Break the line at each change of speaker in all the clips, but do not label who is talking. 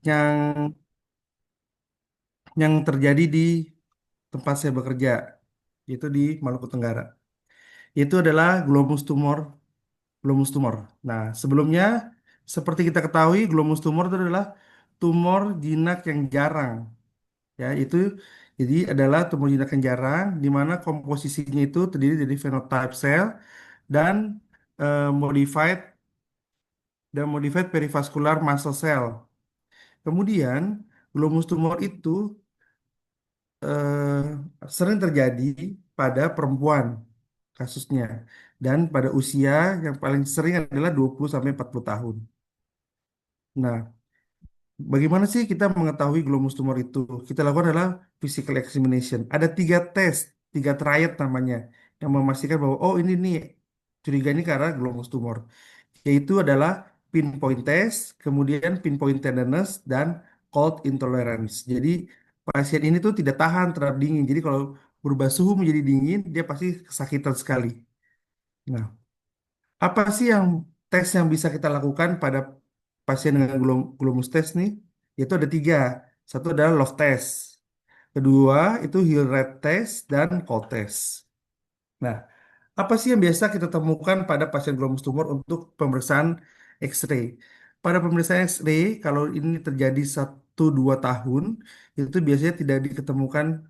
yang yang terjadi di tempat saya bekerja, yaitu di Maluku Tenggara. Itu adalah glomus tumor. Nah, sebelumnya seperti kita ketahui, glomus tumor itu adalah tumor jinak yang jarang, ya. Itu jadi adalah tumor jinak yang jarang di mana komposisinya itu terdiri dari phenotype cell dan modified perivascular muscle cell. Kemudian glomus tumor itu eh, sering terjadi pada perempuan kasusnya dan pada usia yang paling sering adalah 20 sampai 40 tahun. Nah, bagaimana sih kita mengetahui glomus tumor itu? Kita lakukan adalah physical examination. Ada tiga tes, tiga triad namanya, yang memastikan bahwa oh ini nih curiga ini karena glomus tumor, yaitu adalah pinpoint test, kemudian pinpoint tenderness, dan cold intolerance. Jadi pasien ini tuh tidak tahan terhadap dingin. Jadi kalau berubah suhu menjadi dingin, dia pasti kesakitan sekali. Nah, apa sih yang tes yang bisa kita lakukan pada pasien dengan glomus test nih? Itu ada tiga. Satu adalah love test. Kedua itu heal rate test dan cold test. Nah, apa sih yang biasa kita temukan pada pasien glomus tumor untuk pemeriksaan X-ray? Pada pemeriksaan X-ray, kalau ini terjadi 1-2 tahun, itu biasanya tidak diketemukan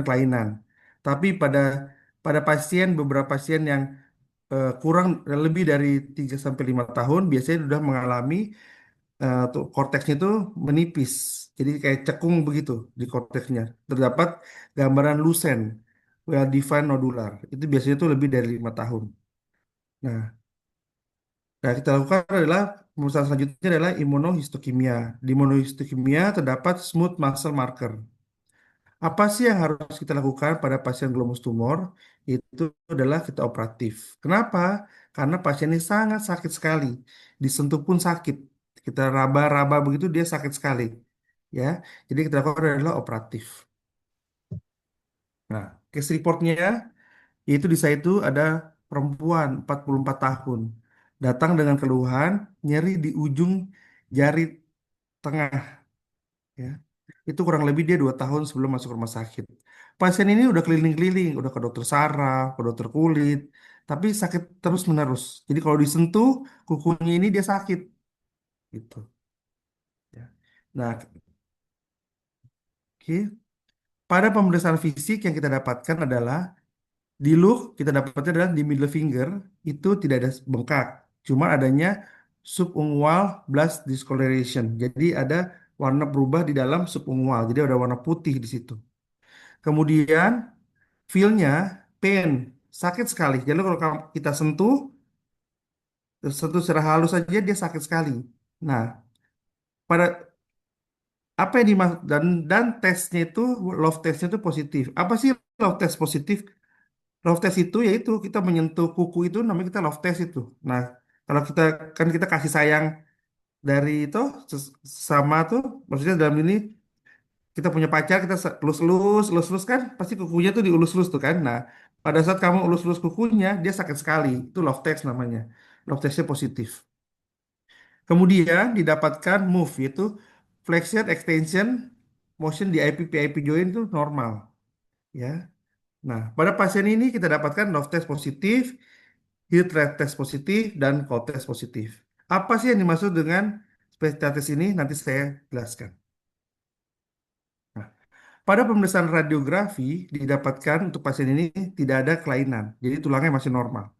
kelainan. Tapi pada beberapa pasien yang kurang lebih dari 3 sampai 5 tahun, biasanya sudah mengalami tuh korteksnya itu menipis. Jadi kayak cekung begitu di korteksnya. Terdapat gambaran lusen, well defined nodular. Itu biasanya itu lebih dari 5 tahun. Nah, kita lakukan adalah pemeriksaan selanjutnya adalah imunohistokimia. Di imunohistokimia terdapat smooth muscle marker. Apa sih yang harus kita lakukan pada pasien glomus tumor? Itu adalah kita operatif. Kenapa? Karena pasien ini sangat sakit sekali. Disentuh pun sakit. Kita raba-raba begitu dia sakit sekali. Ya, jadi kita lakukan adalah operatif. Nah, case reportnya yaitu di saya itu ada perempuan 44 tahun datang dengan keluhan nyeri di ujung jari tengah, ya. Itu kurang lebih dia 2 tahun sebelum masuk rumah sakit. Pasien ini udah keliling-keliling, udah ke dokter saraf, ke dokter kulit, tapi sakit terus-menerus. Jadi kalau disentuh kukunya ini dia sakit, gitu. Ya. Nah, oke. Pada pemeriksaan fisik yang kita dapatkan adalah di look kita dapatnya adalah di middle finger itu tidak ada bengkak, cuma adanya subungual blast discoloration. Jadi ada warna berubah di dalam subungual, jadi ada warna putih di situ. Kemudian feel-nya pain, sakit sekali. Jadi kalau kita sentuh secara halus saja dia sakit sekali. Nah, pada apa yang dimaksud dan tesnya itu love testnya itu positif. Apa sih love test positif? Love test itu yaitu kita menyentuh kuku itu namanya kita love test itu. Nah, kalau kita kasih sayang dari itu sama tuh, maksudnya dalam ini kita punya pacar kita elus-elus, elus-elus kan pasti kukunya tuh dielus-elus tuh kan. Nah, pada saat kamu elus-elus kukunya dia sakit sekali. Itu love test namanya. Love testnya positif. Kemudian didapatkan move yaitu flexion extension motion di IP joint itu normal, ya. Nah, pada pasien ini kita dapatkan love test positif, heat rate test positif, dan cold test positif. Apa sih yang dimaksud dengan spesialitas ini? Nanti saya jelaskan. Nah, pada pemeriksaan radiografi didapatkan untuk pasien ini tidak ada kelainan, jadi tulangnya masih normal.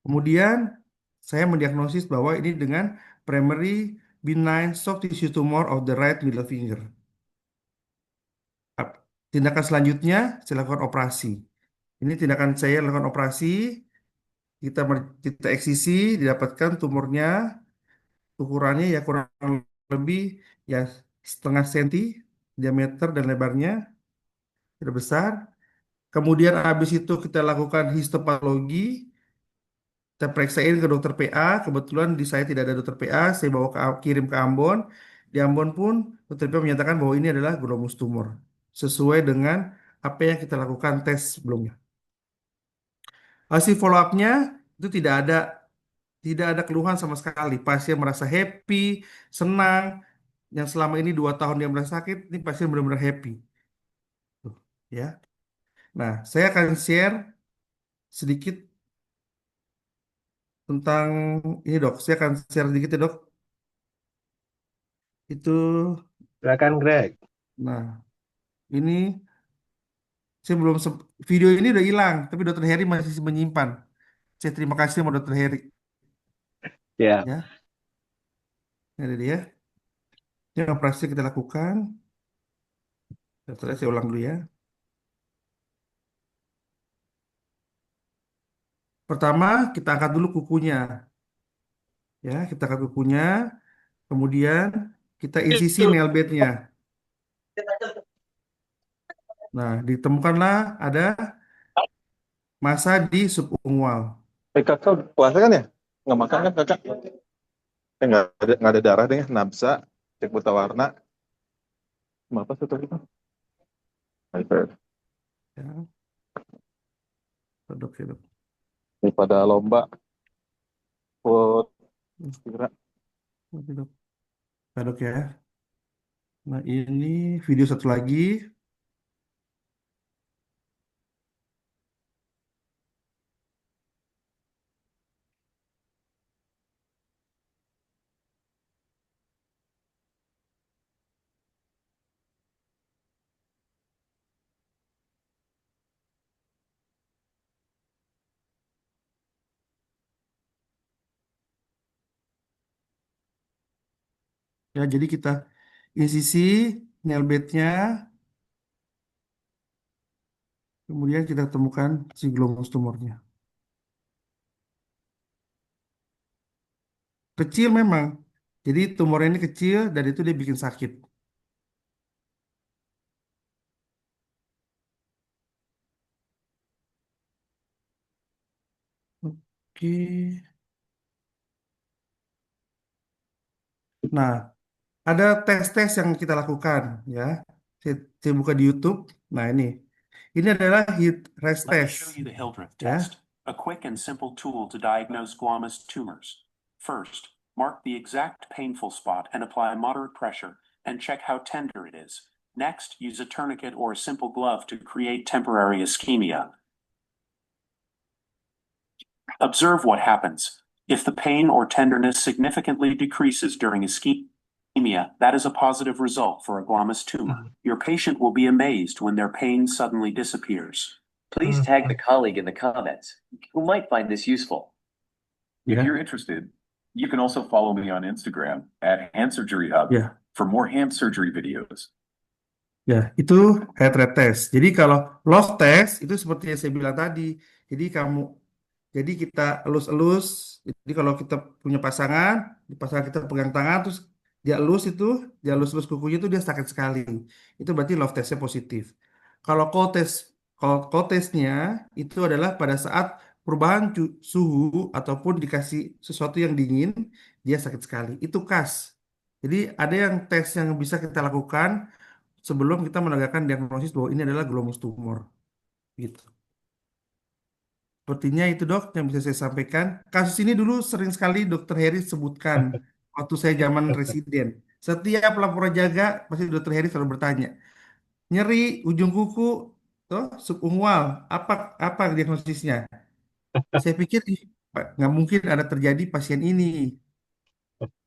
Kemudian saya mendiagnosis bahwa ini dengan primary benign soft tissue tumor of the right middle finger. Tindakan selanjutnya saya lakukan operasi. Ini tindakan saya lakukan operasi, kita eksisi, didapatkan tumornya ukurannya ya kurang lebih ya 0,5 senti diameter dan lebarnya tidak besar. Kemudian habis itu kita lakukan histopatologi, kita periksain ke dokter PA. Kebetulan di saya tidak ada dokter PA, saya bawa kirim ke Ambon. Di Ambon pun dokter PA menyatakan bahwa ini adalah glomus tumor sesuai dengan apa yang kita lakukan tes sebelumnya. Hasil follow up-nya itu tidak ada Tidak ada keluhan sama sekali. Pasien merasa happy, senang. Yang selama ini 2 tahun dia merasa sakit, ini pasien benar-benar happy. Tuh, ya. Nah, saya akan share sedikit tentang ini dok. Saya akan share sedikit ya dok. Itu,
Silakan Greg.
nah ini saya belum video ini udah hilang, tapi dokter Heri masih menyimpan. Saya terima kasih sama dokter Heri.
Ya,
Ya, ini ada dia. Ini operasi kita lakukan. Dokter, saya ulang dulu ya. Pertama, kita angkat dulu kukunya. Ya, kita angkat kukunya. Kemudian kita incisi nail bednya. Nah, ditemukanlah ada massa di subungual.
kakak puasa kan ya? Nggak makan kan kakak? Nggak ada darah deh, nabza, cek buta warna, apa satu itu? Hyper.
Ya, dok, ya, dok.
Daripada lomba food kira.
Oke, dok. Ya, dok ya. Nah, ini video satu lagi. Ya, jadi kita incisi nail bednya, kemudian kita temukan si glomus tumornya. Kecil memang. Jadi tumor ini kecil dan itu dia bikin sakit. Oke. Nah, ada tes-tes yang kita lakukan ya. Saya buka di YouTube. Nah, ini adalah heat rest
Let me
test
show you the Hildreth
ya.
test, a quick and simple tool to diagnose squamous tumors. First, mark the exact painful spot and apply moderate pressure, and check how tender it is. Next, use a tourniquet or a simple glove to create temporary ischemia. Observe what happens. If the pain or tenderness significantly decreases during ischemia, that is a positive result for a glomus tumor. Your patient will be amazed when their pain suddenly disappears.
Please tag the colleague in the comments who might find this useful.
If
Ya,
you're interested, you can also follow me on Instagram at Hand Surgery Hub
ya,
for more hand surgery videos.
ya. Itu head rate test. Jadi kalau love test itu seperti yang saya bilang tadi. Jadi jadi kita elus-elus. Jadi kalau kita punya pasangan, di pasangan kita pegang tangan, terus dia elus-elus kukunya itu dia sakit sekali. Itu berarti love testnya positif. Kalau cold testnya itu adalah pada saat perubahan suhu ataupun dikasih sesuatu yang dingin, dia sakit sekali. Itu CAS. Jadi ada yang tes yang bisa kita lakukan sebelum kita menegakkan diagnosis bahwa ini adalah glomus tumor. Gitu. Sepertinya itu dok yang bisa saya sampaikan. Kasus ini dulu sering sekali dokter Heri sebutkan waktu saya zaman residen. Setiap laporan jaga pasti dokter Heri selalu bertanya, nyeri ujung kuku, toh subungual, apa apa diagnosisnya? Saya pikir "Ih, Pak, nggak mungkin ada terjadi pasien ini,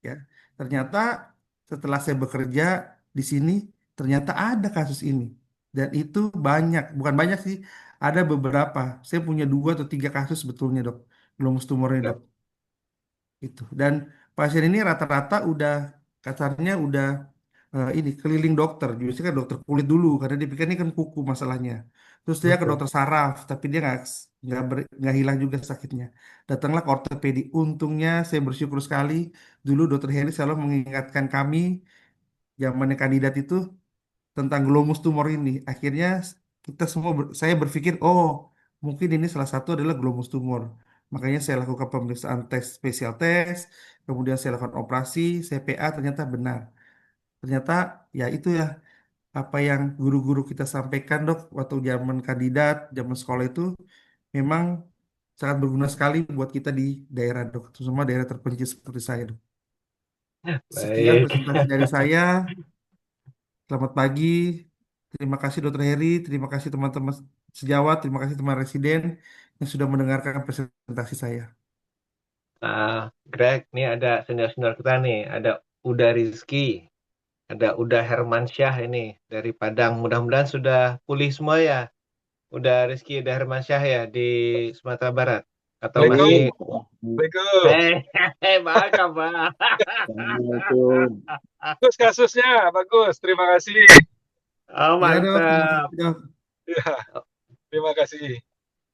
ya. Ternyata setelah saya bekerja di sini, ternyata ada kasus ini. Dan itu banyak, bukan banyak sih, ada beberapa. Saya punya 2 atau 3 kasus sebetulnya dok, glomus tumornya dok. Itu. Dan pasien ini rata-rata udah kasarnya udah ini keliling dokter. Biasanya kan dokter kulit dulu karena dia pikir ini kan kuku masalahnya. Terus dia ke dokter saraf, tapi dia nggak hilang juga sakitnya. Datanglah ke ortopedi. Untungnya saya bersyukur sekali dulu dokter Heri selalu mengingatkan kami zamannya kandidat itu tentang glomus tumor ini. Akhirnya kita semua saya berpikir, oh mungkin ini salah satu adalah glomus tumor. Makanya saya lakukan pemeriksaan tes spesial tes, kemudian saya lakukan operasi, CPA ternyata benar. Ternyata ya itu ya apa yang guru-guru kita sampaikan dok waktu zaman kandidat, zaman sekolah itu memang sangat berguna sekali buat kita di daerah dok, terutama daerah terpencil seperti saya dok. Sekian
Baik.
presentasi dari saya. Selamat pagi. Terima kasih Dokter Heri, terima kasih teman-teman sejawat, terima kasih teman residen yang sudah mendengarkan presentasi saya.
Greg, nih ada senior-senior kita nih. Ada Uda Rizky, ada Uda Hermansyah ini dari Padang. Mudah-mudahan sudah pulih semua ya. Udah Rizky, udah Hermansyah ya di Sumatera Barat. Atau masih...
Assalamualaikum.
Baka, Pak.
Assalamualaikum. Bagus kasusnya, bagus. Terima kasih.
Oh,
Ya dok, terima
mantap.
kasih dok.
Ya, terima kasih.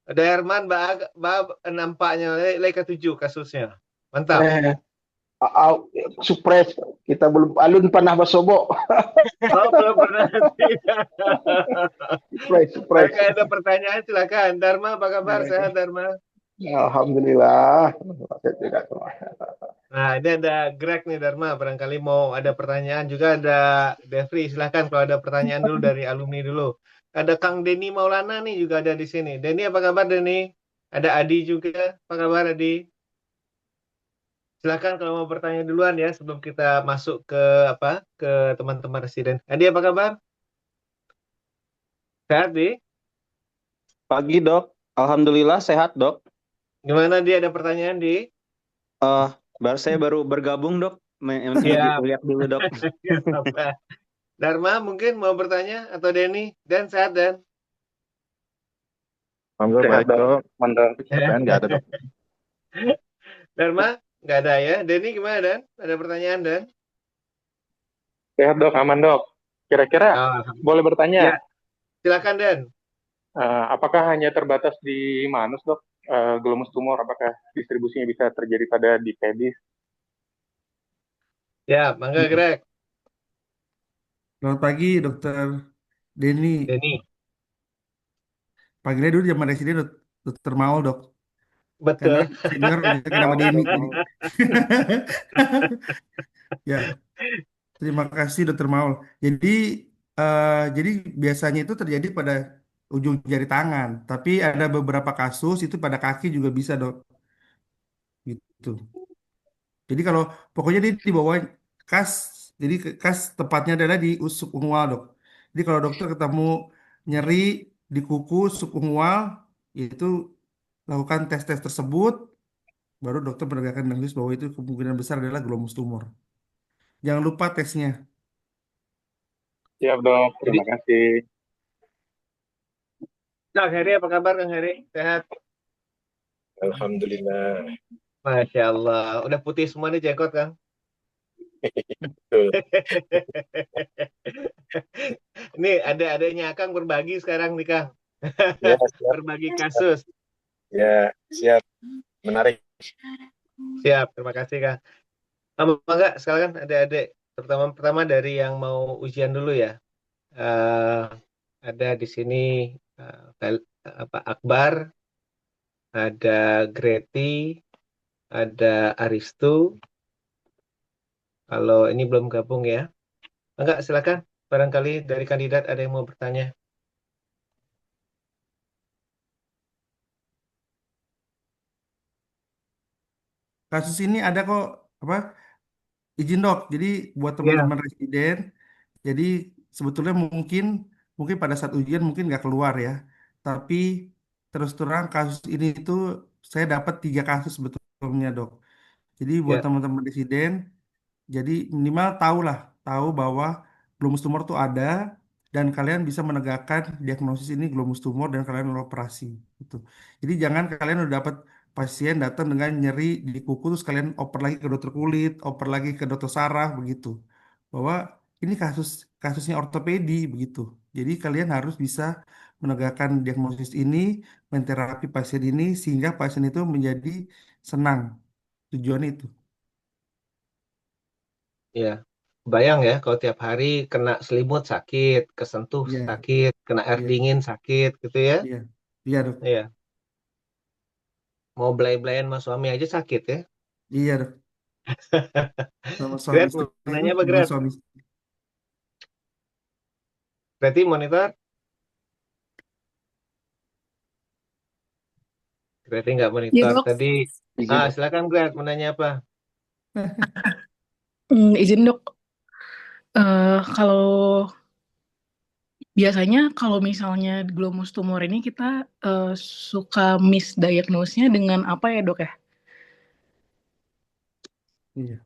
Ada Herman, nampaknya ke 7 kasusnya. Mantap.
Supres kita belum alun panah basobo.
Oh, belum pernah.
Supres.
Oke, ada pertanyaan silakan. Dharma, apa kabar? Sehat, Dharma?
Alhamdulillah.
Nah, ini ada Greg nih, Dharma. Barangkali mau ada pertanyaan juga ada Devri. Silakan kalau ada pertanyaan dulu dari alumni dulu. Ada Kang Denny Maulana nih juga ada di sini. Denny, apa kabar Denny? Ada Adi juga. Apa kabar Adi? Silakan kalau mau bertanya duluan ya sebelum kita masuk ke teman-teman residen. Adi, apa kabar? Sehat, Di?
Pagi dok, Alhamdulillah sehat dok.
Gimana dia ada pertanyaan Di?
Saya baru bergabung dok,
Siap.
lihat dulu dok.
Dharma mungkin mau bertanya atau Denny? Dan sehat Dan?
Alhamdulillah baik dok.
Mantap.
Pertanyaan nggak ada dok.
Dharma nggak ada ya. Denny gimana Dan? Ada pertanyaan Dan?
Sehat dok, aman dok. Kira-kira boleh bertanya?
Ya. Silakan Dan.
Apakah hanya terbatas di manus dok? Glomus tumor, apakah distribusinya bisa terjadi pada di pedis?
Ya, mangga Greg.
Selamat pagi Dokter Denny.
Denny.
Panggilnya dulu zaman residen Dokter Maul dok.
Betul.
Karena senior biasa nama Denny. Ya, terima kasih Dokter Maul. Jadi biasanya itu terjadi pada ujung jari tangan, tapi ada beberapa kasus itu pada kaki juga bisa dok. Gitu. Jadi kalau pokoknya dia di bawah kas, jadi kas tepatnya adalah di usuk ungual dok. Jadi kalau dokter ketemu nyeri di kuku usuk ungual, itu lakukan tes-tes tersebut, baru dokter menegakkan diagnosis bahwa itu kemungkinan besar adalah glomus tumor. Jangan lupa tesnya.
Siap dok, terima kasih.
Kang Heri, apa kabar Kang Heri? Sehat?
Alhamdulillah.
Masya Allah. Udah putih semua nih jenggot Kang? Ini ada-adanya Kang berbagi sekarang nih Kang.
Ya, siap.
Berbagi kasus.
Ya, siap. Menarik.
Siap, terima kasih Kang. Enggak, sekarang kan adik-adik, pertama dari yang mau ujian dulu ya. Ada di sini Akbar, ada Greti, ada Aristu. Kalau ini belum gabung ya. Enggak, silakan. Barangkali dari kandidat ada yang mau bertanya.
Kasus ini ada kok apa izin dok. Jadi buat teman-teman residen, jadi sebetulnya mungkin pada saat ujian mungkin nggak keluar ya. Tapi terus terang kasus ini itu saya dapat 3 kasus sebetulnya dok. Jadi buat teman-teman residen, jadi minimal tahu bahwa glomus tumor itu ada dan kalian bisa menegakkan diagnosis ini glomus tumor dan kalian operasi gitu. Jadi jangan kalian udah dapat pasien datang dengan nyeri di kuku terus kalian oper lagi ke dokter kulit, oper lagi ke dokter saraf begitu. Bahwa ini kasusnya ortopedi begitu. Jadi kalian harus bisa menegakkan diagnosis ini, menterapi pasien ini sehingga pasien itu menjadi senang. Tujuan itu.
Ya, bayang ya kalau tiap hari kena selimut sakit, kesentuh sakit, kena air dingin sakit gitu ya.
Iya dok.
Iya. Mau belai-belayan sama suami aja sakit ya.
Iya dok. Sama suami
Gret,
istri
mau nanya apa
itu
Gret?
suami istri.
Berarti monitor? Berarti nggak
Ya
monitor.
dok,
Tadi,
Izin dok.
silakan Greg, mau nanya apa?
izin dok. Kalau biasanya kalau misalnya glomus tumor ini kita suka misdiagnose-nya dengan apa ya dok ya?
Iya,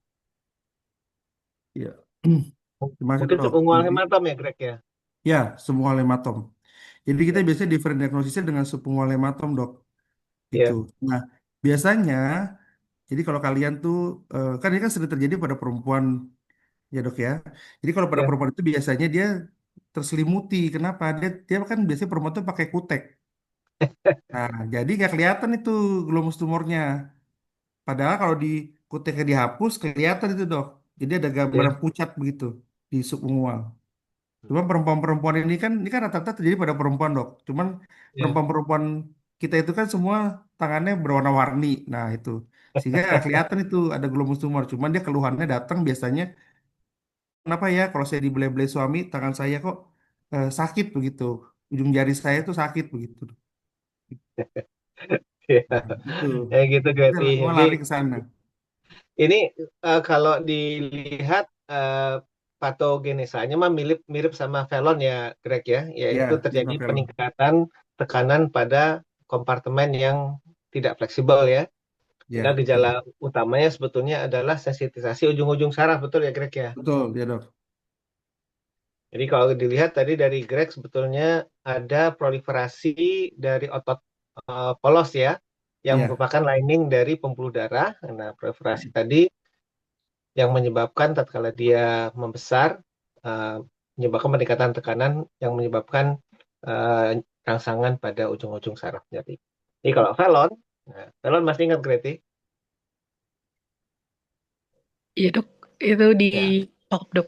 iya. Terima kasih
Mungkin
dok.
subungual
Jadi,
hematom ya Greg ya?
ya, semua hematom. Jadi kita
Ya,
biasanya different diagnosisnya dengan subungual hematom dok. Gitu.
ya,
Nah, biasanya, jadi kalau kalian tuh, kan ini kan sering terjadi pada perempuan ya dok ya. Jadi kalau pada
ya.
perempuan itu biasanya dia terselimuti. Kenapa? Dia kan biasanya perempuan tuh pakai kutek. Nah, jadi nggak kelihatan itu glomus tumornya. Padahal kalau di kuteknya dihapus kelihatan itu dok. Jadi ada gambaran
Ya.
pucat begitu di subungual. Cuma perempuan-perempuan ini kan rata-rata terjadi pada perempuan dok. Cuman
Ya.
perempuan-perempuan kita itu kan semua tangannya berwarna-warni. Nah itu sehingga nggak kelihatan itu ada glomus tumor. Cuman dia keluhannya datang biasanya kenapa ya kalau saya dibelai-belai suami tangan saya kok sakit begitu. Ujung jari saya itu sakit begitu.
Ya,
Nah itu
ya gitu
kita
Greti.
semua
Jadi
lari ke sana.
ini kalau dilihat patogenesanya mah mirip mirip sama velon ya Greg ya, yaitu
Ya,
terjadi
sama film.
peningkatan tekanan pada kompartemen yang tidak fleksibel ya. Sehingga
Ya,
gejala
betul.
utamanya sebetulnya adalah sensitisasi ujung-ujung saraf, betul ya Greg ya?
Betul, ya dok.
Jadi kalau dilihat tadi dari Greg sebetulnya ada proliferasi dari otot polos ya, yang
Ya,
merupakan lining dari pembuluh darah. Nah, proliferasi tadi yang menyebabkan tatkala dia membesar, eh, menyebabkan peningkatan tekanan yang menyebabkan rangsangan pada ujung-ujung saraf nyeri. Jadi kalau velon, nah, velon masih ingat Greti?
Iya dok, itu di
Ya,
top dok.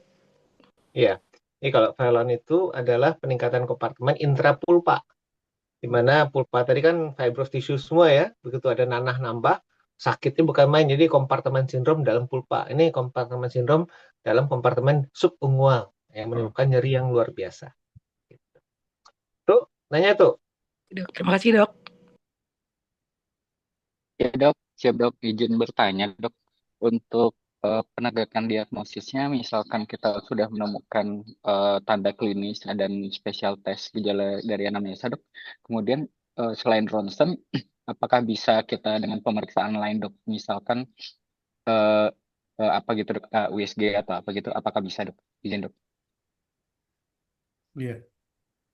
iya. Jadi kalau velon itu adalah peningkatan kompartemen intrapulpa, di mana pulpa tadi kan fibrous tissue semua ya, begitu ada nanah nambah, sakitnya bukan main, jadi kompartemen sindrom dalam pulpa. Ini kompartemen sindrom dalam kompartemen subungual yang menyebabkan nyeri yang luar biasa. Tuh, nanya tuh.
Dok, terima kasih dok.
Ya dok, siap dok, izin bertanya dok. Untuk penegakan diagnosisnya, misalkan kita sudah menemukan tanda klinis dan spesial tes gejala dari anamnesa dok. Kemudian selain ronsen, apakah bisa kita dengan pemeriksaan lain dok? Misalkan eh, apa gitu dok, USG atau apa gitu, apakah bisa dok? Izin dok.
iya.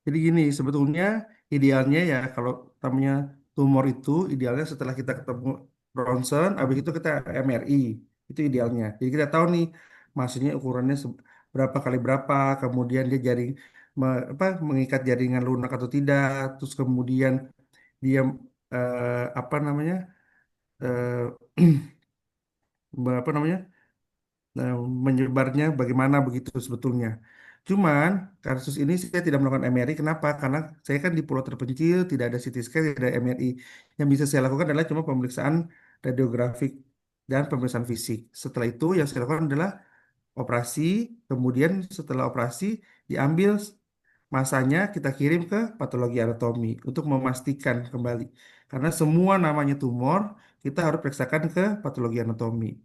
Jadi gini, sebetulnya idealnya ya kalau namanya tumor itu idealnya setelah kita ketemu ronsen, habis itu kita MRI, itu idealnya. Jadi kita tahu nih maksudnya ukurannya berapa kali berapa, kemudian dia mengikat jaringan lunak atau tidak, terus kemudian dia apa namanya apa namanya Nah, menyebarnya bagaimana begitu sebetulnya. Cuman kasus ini saya tidak melakukan MRI. Kenapa? Karena saya kan di pulau terpencil, tidak ada CT scan, tidak ada MRI. Yang bisa saya lakukan adalah cuma pemeriksaan radiografik dan pemeriksaan fisik. Setelah itu yang saya lakukan adalah operasi. Kemudian setelah operasi diambil masanya kita kirim ke patologi anatomi untuk memastikan kembali. Karena semua namanya tumor kita harus periksakan ke patologi anatomi.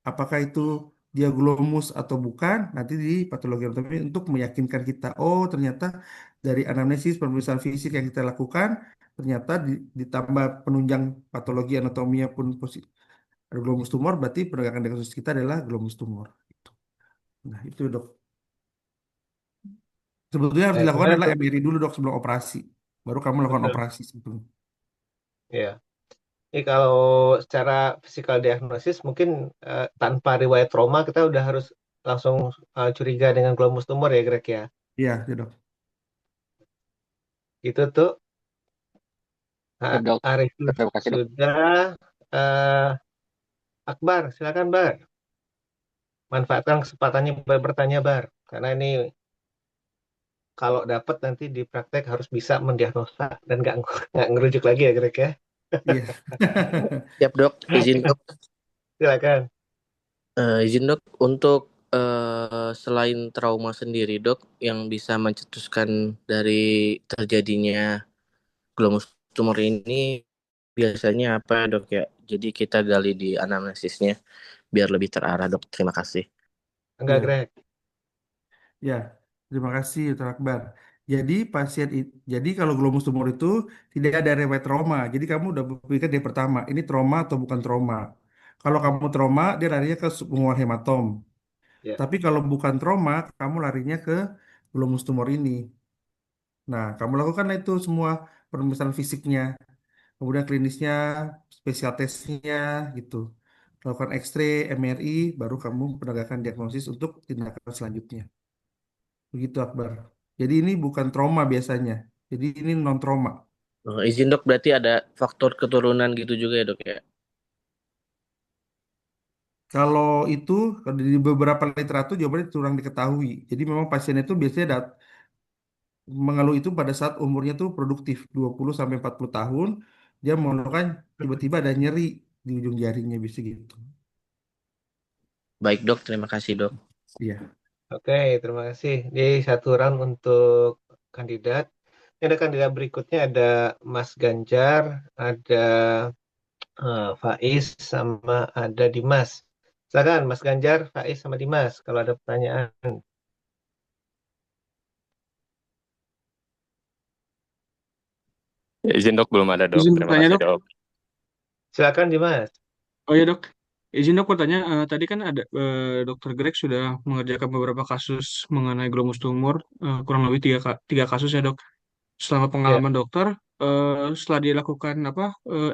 Apakah itu dia glomus atau bukan, nanti di patologi anatomi untuk meyakinkan kita, oh ternyata dari anamnesis pemeriksaan fisik yang kita lakukan, ternyata ditambah penunjang patologi anatominya pun ada glomus tumor, berarti penegakan diagnosis kita adalah glomus tumor. Nah itu dok. Sebetulnya harus dilakukan
Gimana
adalah
tuh?
MRI dulu dok sebelum operasi. Baru kamu lakukan
Betul.
operasi sebetulnya.
Ya. Jadi kalau secara physical diagnosis mungkin tanpa riwayat trauma kita udah harus langsung curiga dengan glomus tumor ya Greg ya.
Iya, ya dok.
Itu tuh
Siap dok,
Arif
terima kasih dok.
sudah. eh, Akbar, silakan Bar. Manfaatkan kesempatannya bertanya Bar. Karena ini kalau dapat nanti di praktek harus bisa mendiagnosa dan nggak ngerujuk lagi ya Greg ya.
Iya.
Siap dok, izin dok.
Silakan.
Izin dok, untuk selain trauma sendiri dok, yang bisa mencetuskan dari terjadinya glomus tumor ini biasanya apa ya dok ya? Jadi kita gali di anamnesisnya biar lebih terarah dok. Terima kasih.
Enggak,
Ya,
Greg.
ya. Terima kasih, Dr. Akbar. Jadi jadi kalau glomus tumor itu tidak ada riwayat trauma. Jadi kamu udah berpikir dari pertama, ini trauma atau bukan trauma. Kalau kamu trauma, dia larinya ke subungual hematom.
Ya.
Tapi kalau bukan trauma, kamu larinya ke glomus tumor ini. Nah, kamu lakukan itu semua pemeriksaan fisiknya, kemudian klinisnya, spesial tesnya gitu. Lakukan X-ray, MRI, baru kamu penegakkan diagnosis untuk tindakan selanjutnya. Begitu Akbar. Jadi ini bukan trauma biasanya. Jadi ini non trauma.
Izin dok, berarti ada faktor keturunan gitu juga ya dok ya?
Kalau itu kalau di beberapa literatur jawabannya kurang diketahui. Jadi memang pasien itu biasanya mengeluh itu pada saat umurnya tuh produktif 20 sampai 40 tahun, dia mengeluhkan tiba-tiba ada nyeri di ujung jarinya bisa gitu.
Baik dok, terima kasih dok.
Iya.
Oke, terima kasih. Jadi satu round untuk kandidat. Ini ada kandidat berikutnya, ada Mas Ganjar, ada Faiz, sama ada Dimas. Silakan Mas Ganjar, Faiz, sama Dimas kalau ada pertanyaan.
Izin dok, belum ada dok.
Izin
Terima
bertanya
kasih
dok.
dok.
Silakan Dimas.
Oh ya dok, izin dok bertanya. Tadi kan ada Dokter Greg sudah mengerjakan beberapa kasus mengenai glomus tumor, kurang lebih tiga kasus ya dok. Selama
Ya.
pengalaman dokter, setelah dilakukan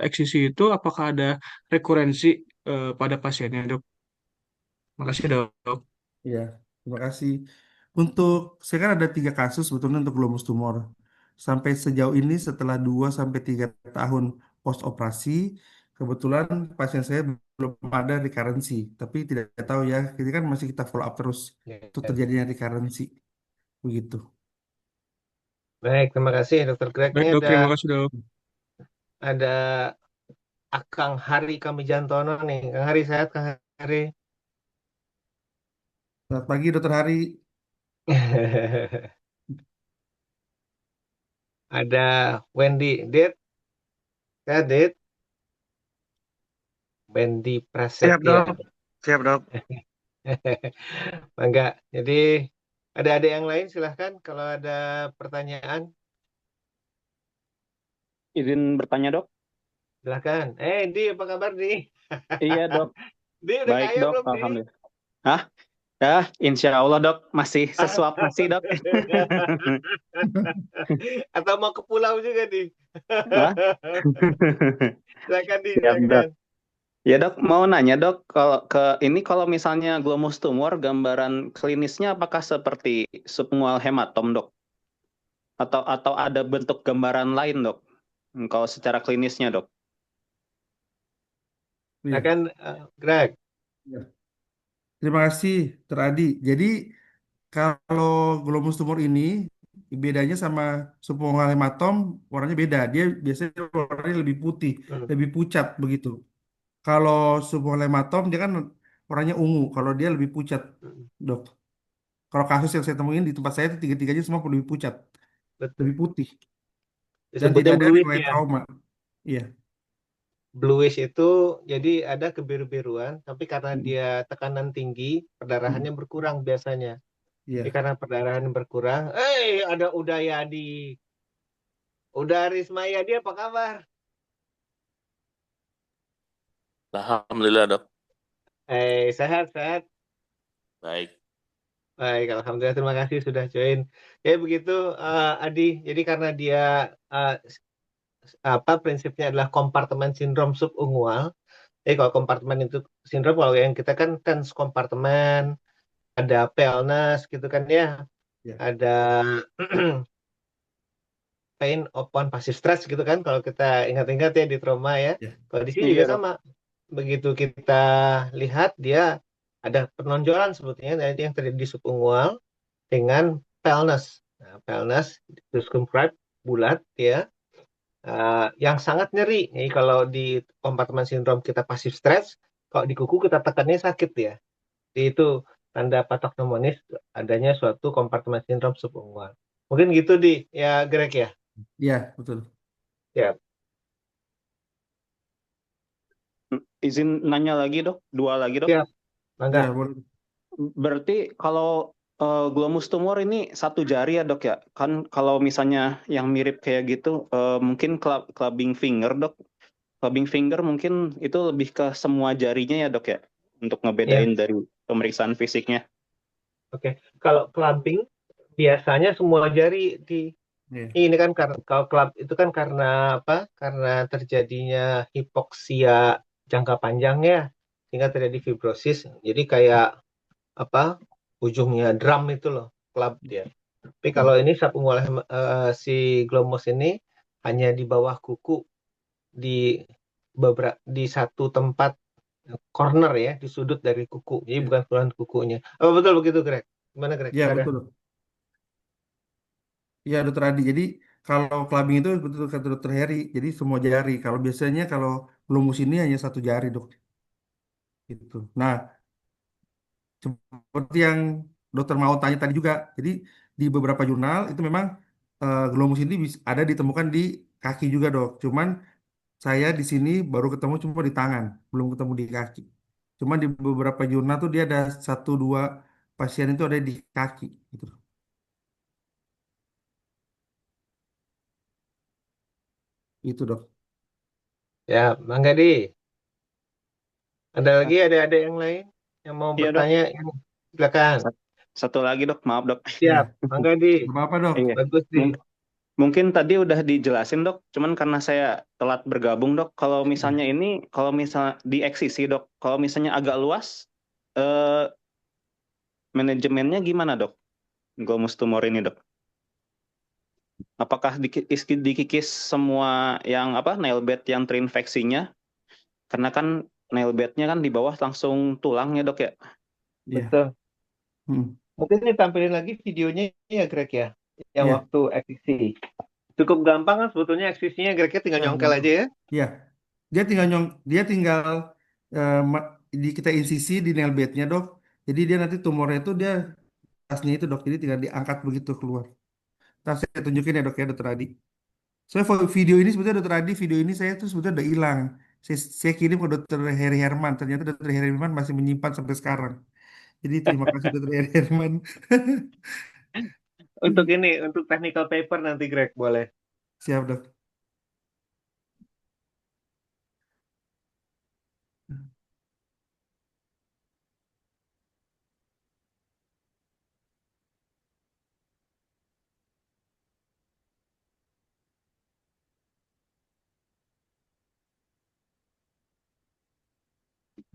eksisi itu, apakah ada rekurensi pada pasiennya dok? Makasih dok.
Iya, terima kasih. Untuk saya kan ada 3 kasus sebetulnya untuk glomus tumor. Sampai sejauh ini setelah 2 sampai 3 tahun post operasi, kebetulan pasien saya belum ada recurrency. Tapi tidak tahu ya, ini kan masih kita follow up terus untuk
Ya.
terjadinya recurrency. Begitu.
Baik, terima kasih Dokter Greg.
Baik
Ini
dok, terima kasih dok.
ada Akang Hari Kamijantono nih. Kang Hari, sehat Kang Hari?
Selamat pagi, Dokter Hari.
Ada Wendy, Dit. Sehat, Dit? Wendy
Siap
Prasetya.
dok, siap dok.
Enggak. Jadi ada yang lain silahkan kalau ada pertanyaan.
Izin bertanya dok.
Silahkan. Di apa kabar Di?
Iya dok.
Di udah
Baik
kaya
dok,
belum Di?
alhamdulillah. Hah? Ya, insya Allah dok, masih sesuap nasi dok.
Atau mau ke pulau juga Di?
Hah?
Silakan Di,
Siap dok.
silakan.
Ya dok, mau nanya dok, kalau misalnya glomus tumor, gambaran klinisnya apakah seperti subungual hematom dok? Atau ada bentuk gambaran lain dok? Kalau secara klinisnya dok?
Silakan Greg.
Ya. Terima kasih, Teradi. Jadi kalau glomus tumor ini bedanya sama subungual hematom warnanya beda. Dia biasanya warnanya lebih putih, lebih pucat begitu. Kalau subungual hematom dia kan warnanya ungu. Kalau dia lebih pucat, dok. Kalau kasus yang saya temuin di tempat saya itu tiga-tiganya semua lebih pucat,
Betul.
lebih putih, dan
Disebutnya
tidak ada
bluish
riwayat
ya.
trauma. Iya.
Bluish itu jadi ada kebiru-biruan, tapi karena dia tekanan tinggi, perdarahannya berkurang biasanya. Jadi
Iya.
karena perdarahan berkurang, ada Udayadi. Rismayadi apa kabar?
Alhamdulillah dok.
Sehat.
Baik.
Baik, alhamdulillah, terima kasih sudah join. Ya begitu Adi. Jadi karena dia prinsipnya adalah kompartemen sindrom subungual. Jadi kalau kompartemen itu sindrom, kalau yang kita kan tense kompartemen, ada pelnes gitu kan ya. Ada pain upon passive stress gitu kan, kalau kita ingat-ingat ya di trauma ya. Kalau di sini juga sama. Begitu kita lihat dia ada penonjolan sebetulnya yang terjadi di subungual dengan pelnes. Nah, pelnes circumscribe bulat ya. Yang sangat nyeri. Jadi kalau di kompartemen sindrom kita pasif stres, kalau di kuku kita tekannya sakit ya. Jadi itu tanda patognomonis adanya suatu kompartemen sindrom subungual. Mungkin gitu ya Greg ya.
Iya, betul.
Ya.
Izin nanya lagi dok, dua lagi dok.
Siap, mangga.
Ya, boleh.
Berarti kalau glomus tumor ini satu jari ya dok ya? Kan kalau misalnya yang mirip kayak gitu, mungkin clubbing finger dok. Clubbing finger mungkin itu lebih ke semua jarinya ya dok ya? Untuk
Ya,
ngebedain dari pemeriksaan fisiknya.
oke. Kalau clubbing biasanya semua jari di
Iya.
ini kan kalau club itu kan karena apa? Karena terjadinya hipoksia jangka panjang ya, sehingga terjadi fibrosis. Jadi kayak apa? Ujungnya drum itu loh, club dia. Tapi kalau ini subungual si glomus ini hanya di bawah kuku di di satu tempat corner ya, di sudut dari kuku. Jadi
Ya,
bukan keluhan kukunya. Apa betul begitu, Greg? Gimana, Greg?
ya
Ada?
betul. Ya, dokter Adi. Jadi kalau clubbing itu betul kata dokter Heri. Jadi semua jari. Kalau biasanya kalau lumus ini hanya satu jari, dok. Gitu. Nah, seperti yang dokter mau tanya tadi juga. Jadi di beberapa jurnal itu memang glomus ini ada ditemukan di kaki juga, dok. Cuman saya di sini baru ketemu cuma di tangan, belum ketemu di kaki. Cuma di beberapa jurnal tuh dia ada satu dua pasien itu ada di kaki, gitu. Itu, dok.
Ya, Mangga di. Ada lagi, ada yang lain yang mau
Iya dok.
bertanya? Silakan.
Satu lagi dok, maaf dok.
Siap, Mangga di.
Apa, dok?
Iya.
Bagus di.
Mungkin tadi udah dijelasin dok, cuman karena saya telat bergabung dok, kalau misalnya kalau misalnya di eksisi dok, kalau misalnya agak luas, manajemennya gimana dok? Glomus tumor ini dok? Apakah dikikis semua yang nail bed yang terinfeksinya? Karena kan nail bednya kan di bawah langsung tulang ya dok ya?
Iya.
Betul.
Hmm.
Mungkin ditampilin lagi videonya ya, Greg ya, yang
Iya.
waktu eksisi. Cukup gampang kan sebetulnya eksisinya, Gregnya tinggal nyongkel aja ya.
Iya. Dia tinggal kita insisi di nail bednya, dok. Jadi dia nanti tumornya itu dia tasnya itu, dok. Jadi tinggal diangkat begitu keluar. Ntar saya tunjukin ya, dok, ya, dokter Adi. Video ini sebetulnya dokter Adi, video ini saya tuh sebetulnya udah hilang. Saya kirim ke dokter Heri Herman. Ternyata dokter Heri Herman masih menyimpan sampai sekarang. Jadi terima kasih dokter Heri Herman.
Untuk technical paper nanti, Greg, boleh.
Siap, dok.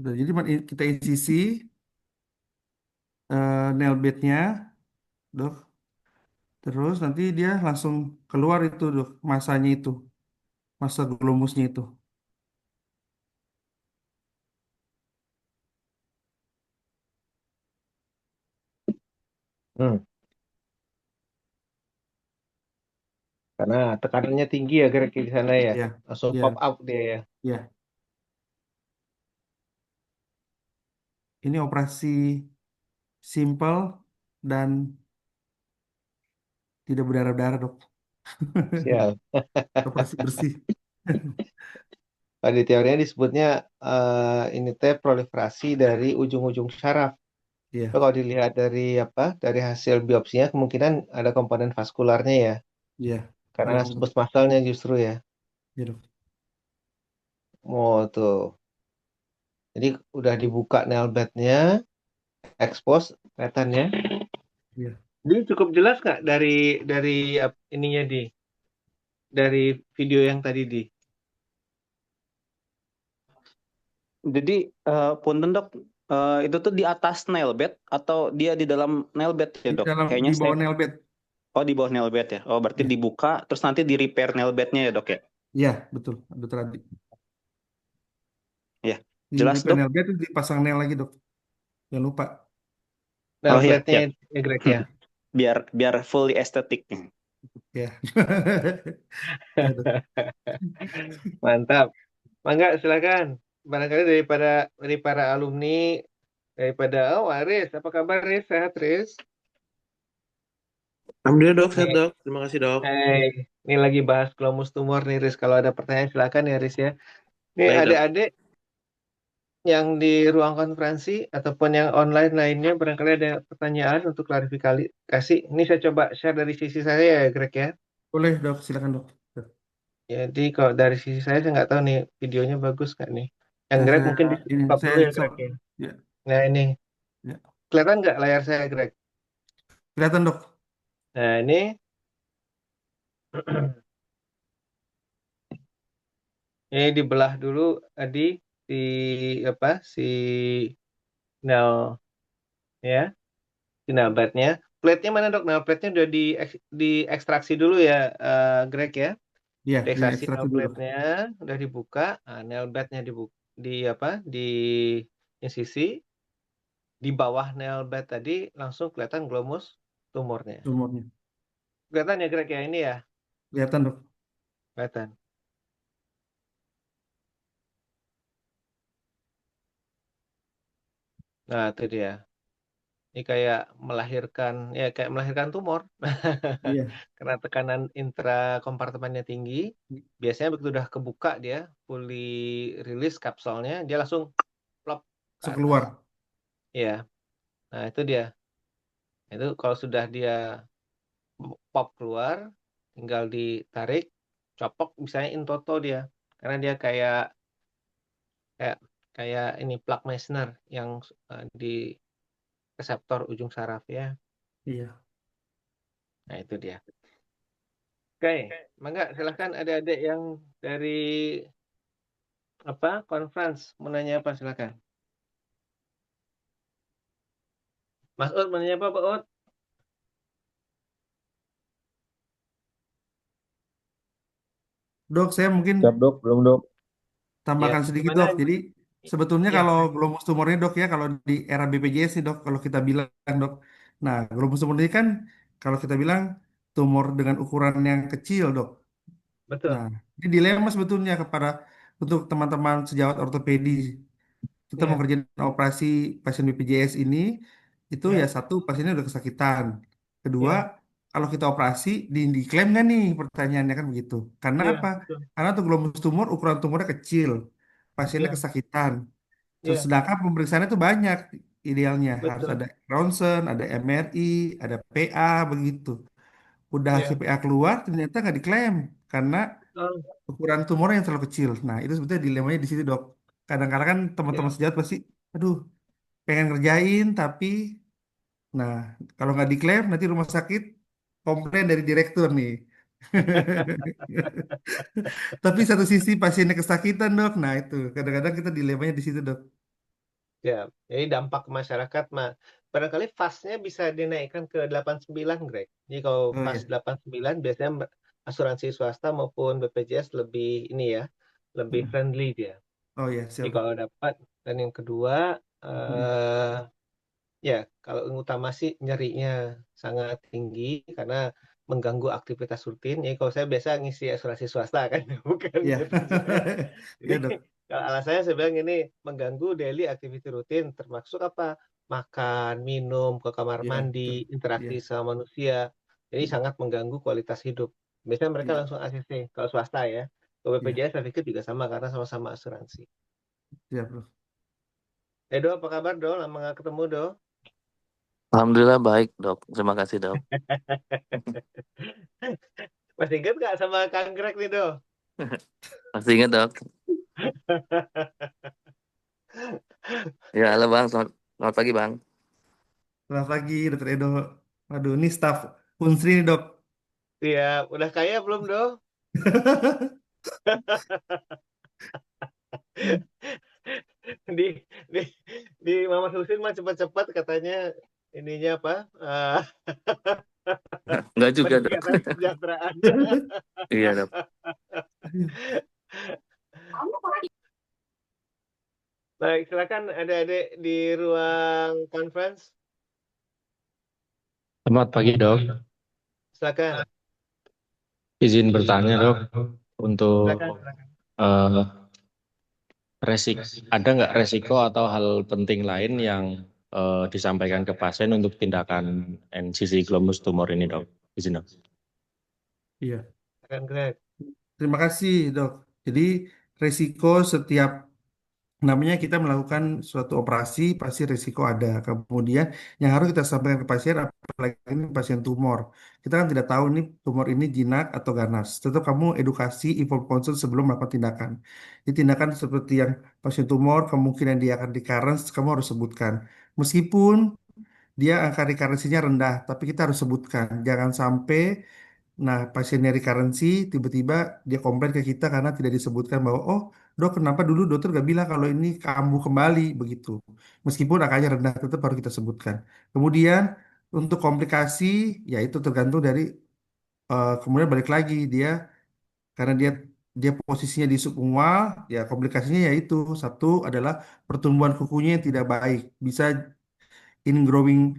Jadi kita insisi nail bednya, dok. Terus nanti dia langsung keluar itu, dok, masanya itu, masa glomusnya itu.
Karena tekanannya tinggi ya, Greg, di sana ya.
Ya,
Langsung
ya,
pop up dia ya.
ya. Ini operasi simple dan tidak berdarah-darah, dok.
Siap.
Operasi bersih.
Pada teorinya disebutnya ini teh proliferasi dari ujung-ujung syaraf.
Iya.
Kalau dilihat dari hasil biopsinya kemungkinan ada komponen vaskularnya ya.
Iya.
Karena smooth muscle-nya justru ya.
Iya, dok.
Oh tuh. Jadi udah dibuka nail bed-nya, expose kelihatannya.
Iya.
Jadi cukup jelas nggak dari ininya dari video yang tadi di?
Jadi punten dok, itu tuh di atas nail bed atau dia di dalam nail bed ya dok? Kayaknya
Di bawah nail bed.
Oh, di bawah nail bed ya. Oh, berarti dibuka terus nanti di repair nail bednya ya dok ya?
Iya, betul, dokter Adi.
Ya,
Di
jelas
repair
dok.
nail bed itu dipasang nail lagi, dok. Jangan lupa.
Nail
Oh iya,
bednya
ya.
ya, Greg ya.
Biar fully estetik.
Ya.
Mantap. Mangga silakan. Barangkali dari para alumni Aris, apa kabar Riz? Sehat Riz?
Alhamdulillah dok, sehat dok. Terima kasih dok.
Ini lagi bahas glomus tumor nih Riz. Kalau ada pertanyaan silakan ya Riz ya. Nih
Baik, Dok.
adik-adik yang di ruang konferensi ataupun yang online lainnya barangkali ada pertanyaan untuk klarifikasi. Ini saya coba share dari sisi saya ya, Greg ya.
Boleh dok, silakan dok.
Jadi kalau dari sisi saya nggak tahu nih videonya bagus nggak nih. Yang
Nah,
Greg
saya
mungkin di
ini
stop
saya
dulu ya
stop.
Greg ya.
Ya,
Nah ini
ya.
kelihatan nggak layar saya Greg?
Kelihatan dok.
Nah ini ini dibelah dulu tadi si apa si Nel ya si nalbatnya. Plate-nya mana dok? Nah plate-nya udah diekstraksi dulu ya Greg ya.
Iya,
Diekstraksi
ekstraksi
nail
dulu.
plate-nya udah dibuka, nail bed-nya dibuka di apa di sisi di bawah nail bed tadi langsung kelihatan glomus tumornya.
Tumornya.
Kelihatan ya Greg ya ini ya?
Kelihatan dok.
Kelihatan. Nah, itu dia. Ini kayak melahirkan tumor.
Iya.
Karena tekanan intrakompartemennya tinggi. Biasanya begitu udah kebuka dia fully release kapsulnya, dia langsung plop ke
Langsung
atas.
keluar.
Iya. Nah, itu dia. Itu kalau sudah dia pop keluar, tinggal ditarik, copok misalnya in toto dia. Karena dia kayak kayak kayak ini plak Meissner yang di reseptor ujung saraf ya.
Iya.
Nah, itu dia. Oke, mangga silahkan adik-adik yang dari apa conference mau nanya apa silakan. Mas Ut mau nanya apa Pak Ut?
Dok, saya mungkin
Siap dok, belum dok.
tambahkan
Ya,
sedikit
gimana?
dok. Jadi sebetulnya
Ya,
kalau glomus tumornya dok ya, kalau di era BPJS nih dok, kalau kita bilang dok. Nah, glomus tumor ini kan kalau kita bilang tumor dengan ukuran yang kecil dok.
betul.
Nah, ini dilema sebetulnya kepada untuk teman-teman sejawat ortopedi. Kita mau
Ya,
kerjain operasi pasien BPJS ini, itu ya
ya,
satu pasiennya udah kesakitan. Kedua,
ya,
kalau kita operasi diklaim nggak nih pertanyaannya kan begitu. Karena
ya,
apa?
betul.
Karena untuk glomus tumor ukuran tumornya kecil, pasiennya
Ya,
kesakitan. Terus
ya,
sedangkan pemeriksaannya itu banyak idealnya harus
betul.
ada ronsen, ada MRI, ada PA begitu. Udah hasil
Ya,
PA keluar ternyata nggak diklaim karena
betul.
ukuran tumornya yang terlalu kecil. Nah itu sebetulnya dilemanya di situ dok. Kadang-kadang kan teman-teman
Ya.
sejawat pasti, aduh pengen ngerjain tapi, nah kalau nggak diklaim nanti rumah sakit komplain dari direktur nih. Tapi satu sisi pasiennya kesakitan dok. Nah itu kadang-kadang kita dilemanya di situ dok.
Ya, jadi dampak ke masyarakat mah barangkali fasnya bisa dinaikkan ke 89, Greg. Jadi kalau
Oh
fas
ya,
89 biasanya asuransi swasta maupun BPJS lebih ini ya, lebih
mm.
friendly dia.
Oh ya
Jadi
siap dok.
kalau dapat dan yang kedua
Mm.
ya kalau yang utama sih nyerinya sangat tinggi karena mengganggu aktivitas rutin. Jadi kalau saya biasa ngisi asuransi swasta kan, bukan
Iya,
BPJS. Jadi
iya dok.
kalau alasannya saya bilang ini mengganggu daily activity rutin termasuk apa? Makan, minum, ke kamar
Iya
mandi,
betul. Iya,
interaksi sama manusia. Jadi
mm.
sangat mengganggu kualitas hidup. Biasanya mereka
Iya,
langsung ACC kalau swasta ya. Kalau
iya,
BPJS saya pikir juga sama karena sama-sama asuransi.
siap dok.
Do, apa kabar Do? Lama nggak ketemu Do.
Alhamdulillah baik, Dok. Terima kasih, Dok.
Masih ingat nggak sama Kang Greg nih Do?
Masih ingat, Dok? Ya, halo Bang. Selamat pagi, Bang.
Selamat pagi dokter Edo. Waduh ini staf Unsri nih dok.
Iya, udah kaya belum Do? di di di Mama Susin mah cepat-cepat katanya ininya apa?
Enggak juga, Dok.
Peningkatan kesejahteraan.
Iya, Dok.
Baik, silakan adik-adik di ruang conference.
Selamat pagi dok,
Silakan.
izin bertanya dok, untuk
Silakan.
ada nggak resiko atau hal penting lain yang disampaikan ke pasien untuk tindakan NCC glomus tumor ini dok? Izin dok.
Iya.
Silakan Greg.
Terima kasih dok. Jadi resiko setiap namanya kita melakukan suatu operasi, pasti risiko ada. Kemudian yang harus kita sampaikan ke pasien, apalagi ini pasien tumor. Kita kan tidak tahu ini tumor ini jinak atau ganas. Tetap kamu edukasi, inform consent sebelum melakukan tindakan. Di tindakan seperti yang pasien tumor, kemungkinan dia akan recurrence, kamu harus sebutkan. Meskipun dia angka recurrence-nya rendah, tapi kita harus sebutkan. Jangan sampai nah, pasiennya recurrency, tiba-tiba dia komplain ke kita karena tidak disebutkan bahwa, oh, dok, kenapa dulu dokter gak bilang kalau ini kambuh kembali, begitu. Meskipun angkanya rendah, tetap baru kita sebutkan. Kemudian, untuk komplikasi, ya itu tergantung dari, kemudian balik lagi, karena dia posisinya di subungual, ya komplikasinya yaitu, satu adalah pertumbuhan kukunya yang tidak baik. Bisa ingrowing,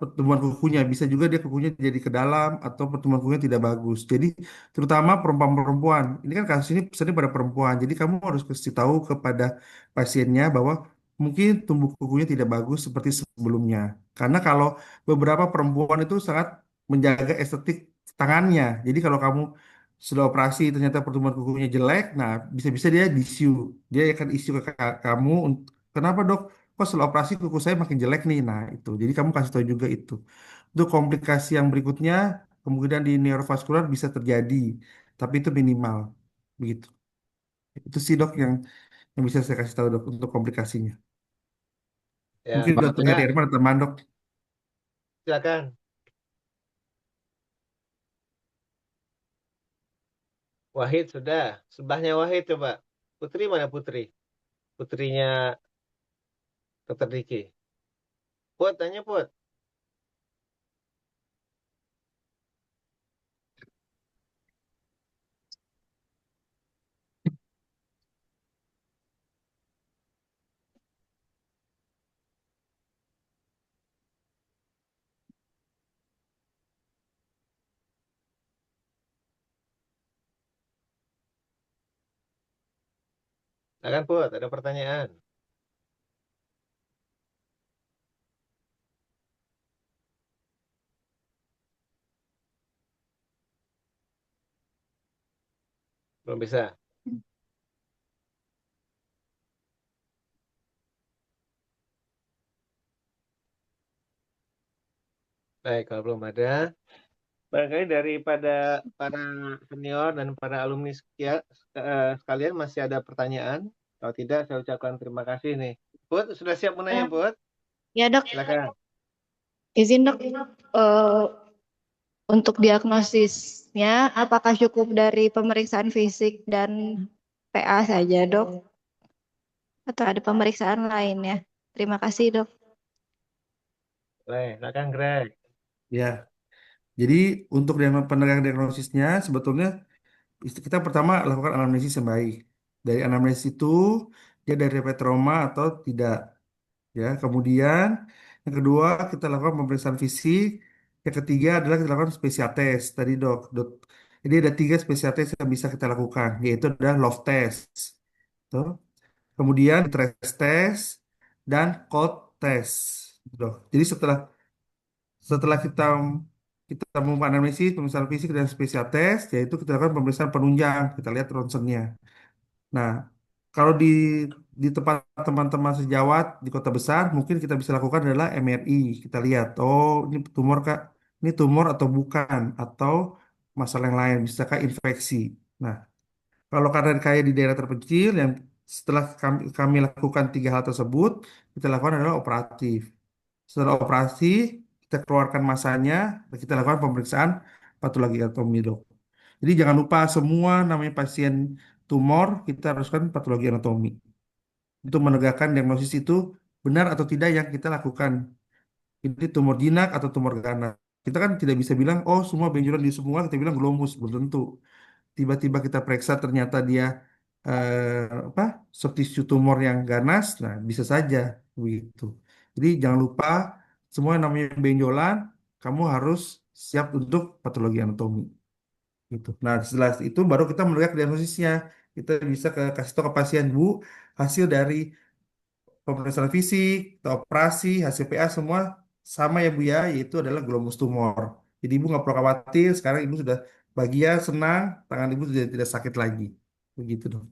pertumbuhan kukunya bisa juga dia kukunya jadi ke dalam atau pertumbuhan kukunya tidak bagus. Jadi terutama perempuan-perempuan. Ini kan kasus ini pesannya pada perempuan. Jadi kamu harus kasih tahu kepada pasiennya bahwa mungkin tumbuh kukunya tidak bagus seperti sebelumnya. Karena kalau beberapa perempuan itu sangat menjaga estetik tangannya. Jadi kalau kamu sudah operasi ternyata pertumbuhan kukunya jelek, nah bisa-bisa dia issue. Dia akan issue ke kamu. Kenapa dok? Kok setelah operasi kuku saya makin jelek nih. Nah, itu. Jadi kamu kasih tahu juga itu. Untuk komplikasi yang berikutnya, kemungkinan di neurovaskular bisa terjadi, tapi itu minimal. Begitu. Itu sih dok yang bisa saya kasih tahu dok untuk komplikasinya.
Ya,
Mungkin dokter
ya,
Herman atau teman dok.
silakan. Wahid sudah. Sebelahnya Wahid coba. Putri mana Putri? Putrinya Dokter Diki. Put, tanya Put. Silakan Put, ada pertanyaan. Belum bisa. Baik, kalau belum ada, barangkali daripada para senior dan para alumni sekalian masih ada pertanyaan. Kalau tidak, saya ucapkan terima kasih nih. Put, sudah siap menanya, Put?
Ya dok,
Silakan.
izin dok, untuk diagnosisnya apakah cukup dari pemeriksaan fisik dan PA saja dok? Atau ada pemeriksaan lainnya? Terima kasih dok.
Boleh, silakan Greg.
Ya. Jadi untuk penerangan diagnosisnya sebetulnya kita pertama lakukan anamnesis yang baik. Dari anamnesis itu dia dari trauma atau tidak. Ya, kemudian yang kedua kita lakukan pemeriksaan fisik. Yang ketiga adalah kita lakukan spesial test tadi dok. Jadi ada tiga spesial test yang bisa kita lakukan, yaitu adalah love test, tuh. Kemudian stress test dan cold test, dok. Jadi setelah setelah kita melakukan anamnesis, pemeriksaan fisik dan spesial test, yaitu kita lakukan pemeriksaan penunjang, kita lihat ronsennya. Nah, kalau di tempat teman-teman sejawat di kota besar, mungkin kita bisa lakukan adalah MRI. Kita lihat, oh ini tumor kak, ini tumor atau bukan, atau masalah yang lain, bisakah infeksi. Nah, kalau karena kayak di daerah terpencil, yang setelah kami lakukan tiga hal tersebut, kita lakukan adalah operatif. Setelah operasi, kita keluarkan masanya, dan kita lakukan pemeriksaan patologi anatomi dok. Jadi jangan lupa semua namanya pasien tumor kita haruskan patologi anatomi untuk menegakkan diagnosis itu benar atau tidak yang kita lakukan. Ini tumor jinak atau tumor ganas. Kita kan tidak bisa bilang oh semua benjolan di semua kita bilang glomus belum tentu. Tiba-tiba kita periksa ternyata dia apa soft tissue tumor yang ganas, nah bisa saja begitu. Jadi jangan lupa semua yang namanya benjolan kamu harus siap untuk patologi anatomi gitu. Nah, setelah itu baru kita melihat diagnosisnya. Kita bisa kasih tahu ke pasien, Bu, hasil dari pemeriksaan fisik, atau operasi, hasil PA semua sama ya Bu ya, yaitu adalah glomus tumor. Jadi Ibu nggak perlu khawatir, sekarang Ibu sudah bahagia, senang, tangan Ibu sudah tidak sakit lagi. Begitu dong.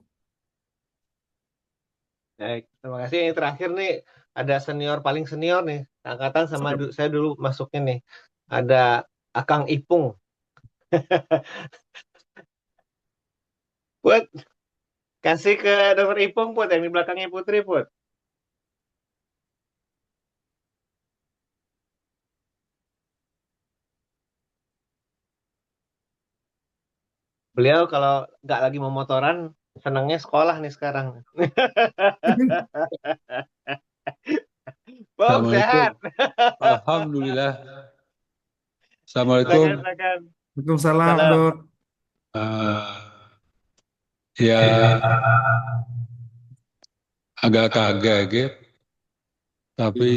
Baik, terima kasih. Yang terakhir nih, ada senior paling senior nih, angkatan sama saya dulu masuknya nih. Ada Akang Ipung. Put, kasih ke Dokter Ipung, Put, yang di belakangnya Putri, Put. Beliau kalau nggak lagi mau motoran, senangnya sekolah nih sekarang. Bung,
Assalamualaikum.
sehat.
Alhamdulillah. Assalamualaikum.
Silakan, silakan.
Waalaikumsalam,
Salam.
Dok.
Ya agak kaget, tapi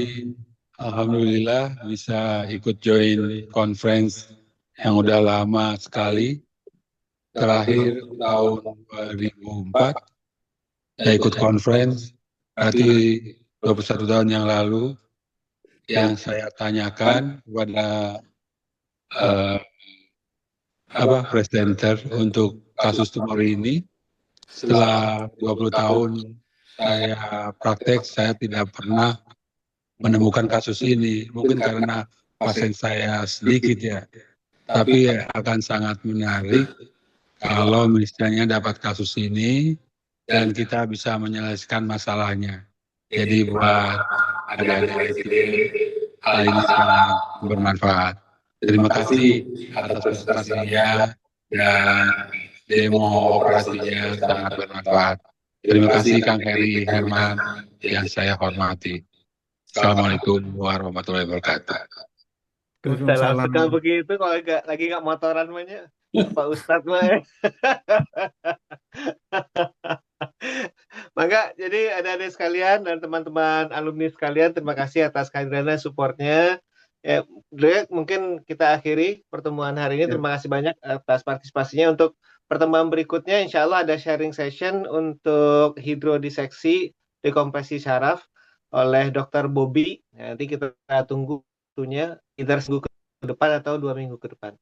alhamdulillah bisa ikut join conference yang udah lama sekali. Terakhir tahun 2004 saya ikut conference, berarti 21 tahun yang lalu. Yang saya tanyakan kepada presenter untuk kasus tumor ini, setelah 20 tahun saya praktek, saya tidak pernah menemukan kasus ini. Mungkin karena pasien saya sedikit ya, tapi akan sangat menarik kalau misalnya dapat kasus ini dan kita bisa menyelesaikan masalahnya. Jadi buat adik-adik hal ini sangat bermanfaat. Terima kasih atas presentasinya dan demo operasinya sangat bermanfaat. Terima kasih Kang Heri Herman yang saya hormati. Assalamualaikum warahmatullahi wabarakatuh.
Salam. Kalau begitu, kalau lagi nggak motoran banyak, Pak Ustadz mah ya. Maka jadi adik-adik sekalian dan teman-teman alumni sekalian, terima kasih atas kehadirannya, supportnya. Ya, Drek, mungkin kita akhiri pertemuan hari ini. Terima kasih banyak atas partisipasinya. Untuk pertemuan berikutnya, insya Allah ada sharing session untuk hidrodiseksi dekompresi syaraf oleh Dr. Bobby. Nanti kita tunggu waktunya, either seminggu ke depan atau 2 minggu ke depan.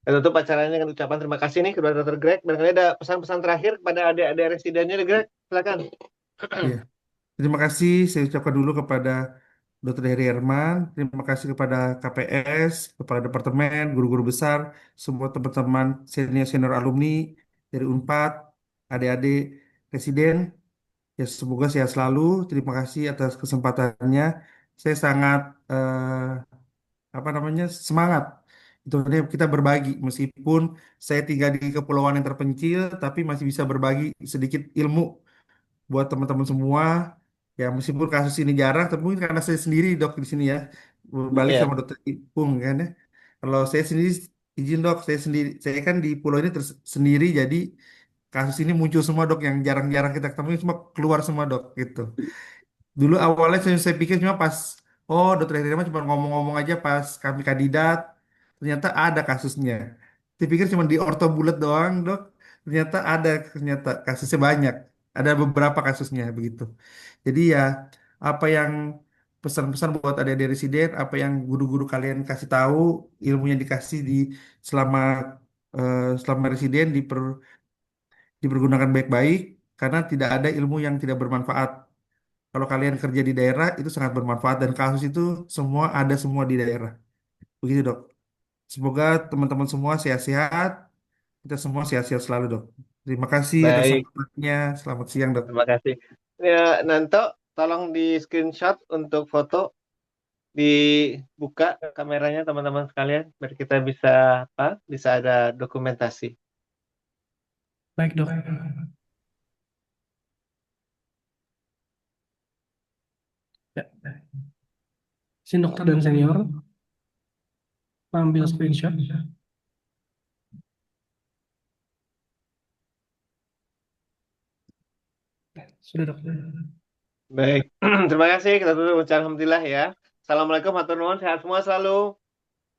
Dan untuk acaranya dengan ucapan terima kasih nih kepada Dr. Greg. Barangkali ada pesan-pesan terakhir kepada adik-adik residennya, Greg. Silakan.
Iya. Terima kasih saya ucapkan dulu kepada Dr. Heri Herman, terima kasih kepada KPS, kepada departemen, guru-guru besar, semua teman-teman senior-senior alumni dari Unpad, adik-adik residen. Ya semoga sehat selalu. Terima kasih atas kesempatannya. Saya sangat semangat. Itu artinya kita berbagi meskipun saya tinggal di kepulauan yang terpencil, tapi masih bisa berbagi sedikit ilmu buat teman-teman semua. Ya meskipun kasus ini jarang, tapi mungkin karena saya sendiri dok di sini ya, balik
Iya.
sama dokter Ipung kan ya. Kalau saya sendiri izin dok, saya sendiri, saya kan di pulau ini sendiri, jadi kasus ini muncul semua dok yang jarang-jarang kita ketemu semua keluar semua dok gitu. Dulu awalnya saya pikir cuma pas, oh dokter Herima cuma ngomong-ngomong aja pas kami kandidat, ternyata ada kasusnya. Saya pikir cuma di orto bulat doang dok, ternyata kasusnya banyak, ada beberapa kasusnya begitu. Jadi ya apa yang pesan-pesan buat adik-adik residen, apa yang guru-guru kalian kasih tahu, ilmunya dikasih di selama selama residen dipergunakan baik-baik karena tidak ada ilmu yang tidak bermanfaat. Kalau kalian kerja di daerah itu sangat bermanfaat dan kasus itu semua ada semua di daerah. Begitu, Dok. Semoga teman-teman semua sehat-sehat, kita semua sehat-sehat selalu, Dok. Terima kasih atas
Baik,
sampainya. Selamat siang, Dok.
terima kasih. Ya, Nanto, tolong di screenshot untuk foto, dibuka kameranya teman-teman sekalian, biar kita bisa ada dokumentasi.
Baik, Dok. Ya. Sini dokter dan senior ambil screenshot. Sudah dokter.
Baik, terima kasih. Kita tutup ucapan alhamdulillah ya. Assalamualaikum, hatur nuhun, sehat semua selalu.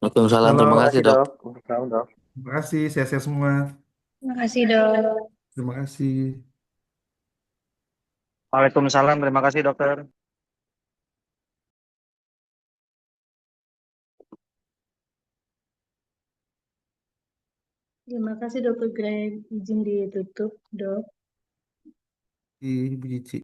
Waalaikumsalam. Terima kasih, Dok.
Terima kasih, sehat-sehat semua.
Terima kasih, Dok.
Terima kasih.
Waalaikumsalam. Terima kasih, dokter.
Terima kasih Dokter Greg. Izin ditutup, Dok.
Ibu Cici.